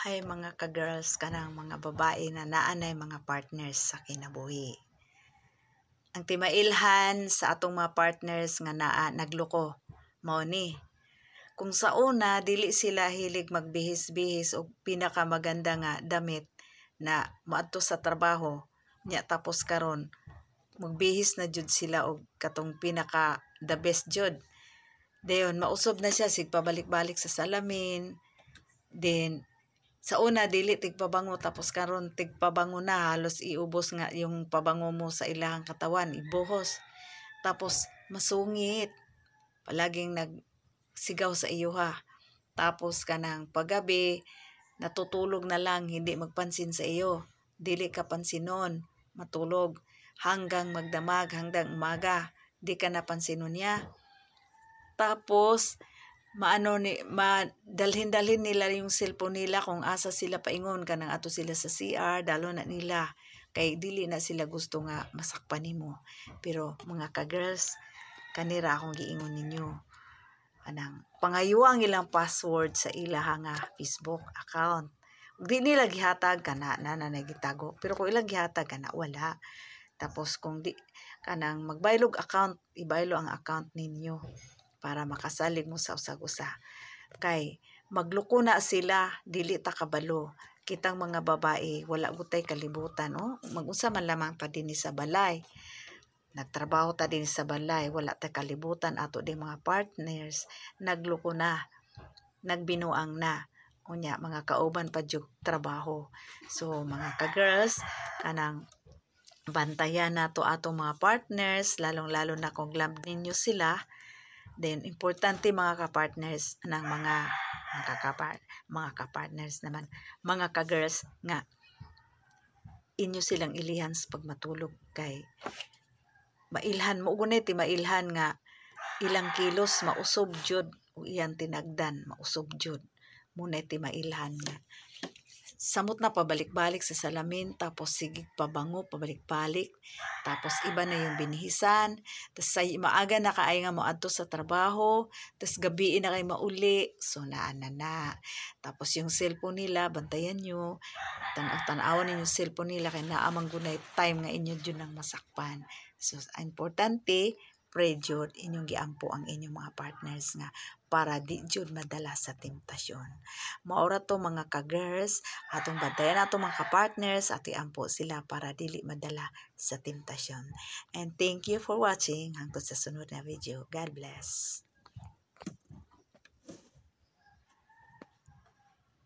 Hay mga ka-girls kanang mga babae na naanay mga partners sa kinabuhi. Ang timailhan sa atong mga partners nga naa nagloko mao ni. Kung sa una dili sila hilig magbihis-bihis og pinakamaganda nga damit na maadto sa trabaho nya tapos karon magbihis na jud sila og katong pinaka the best jud. Dayon mausob na siya sig pabalik-balik sa salamin. Then sa una dili tigpabango tapos karon tigpabango na halos iubos nga yung pabango mo sa ilahang katawan ibuhos. Tapos masungit. Palaging nagsigaw sa iyo ha. Tapos kanang paggabi natutulog na lang hindi magpansin sa iyo. Dili ka pansinon, matulog hanggang magdamag hanggang umaga. Di ka napansinon niya. Tapos dalhin nila yung cellphone nila kung asa sila paingon kanang ato sila sa CR dalo na nila kay dili na sila gusto nga masakpan nimo. Pero mga ka-girls kanira akong giingon ninyo anang pangayuang ilang password sa ilaha nga Facebook account. Di nila gihatag kana na nagitago pero kung ilang gihatag kana wala. Tapos kung di kanang magbaylog account ibaylo ang account ninyo para makasalig mo sa usag-usa. Kay magluko na sila, dili ta kabalo. Kitang mga babae, wala gutay kalibutan. Oh? Mag-unsa man lamang pa din sa balay. Nagtrabaho ta din sa balay, wala ta kalibutan. Ato din mga partners, nagluko na, nagbinuang na. Unya, mga kauban pa jud trabaho. So, mga ka-girls, kanang bantayan na to atong mga partners, lalong-lalo na kung love ninyo sila. Then, importante mga ka-partners ng mga ka-partners naman, mga ka-girls nga, inyo silang ilihan sa pagmatulog kay mailhan mo gunay ti mailhan nga ilang kilos mausob jud o iyan tinagdan mausob jud muna ti mailhan nga samot na pabalik-balik sa salamin tapos sigig pabango pabalik-balik tapos iba na yung binihisan tapos maaga na kaay nga moadto sa trabaho tapos gabi na kay mauli so naana na tapos yung cellphone nila bantayan nyo tan-awan ninyo cellphone nila kay naa man gunay time nga inyo jud nang masakpan so importante pray jud inyong giampo ang inyong mga partners nga para di jud madala sa temptasyon. Maura to mga ka-girls, atong bantayan atong mga ka-partners, at iampo sila para dili madala sa temptasyon. And thank you for watching hangtod sa sunod na video. God bless.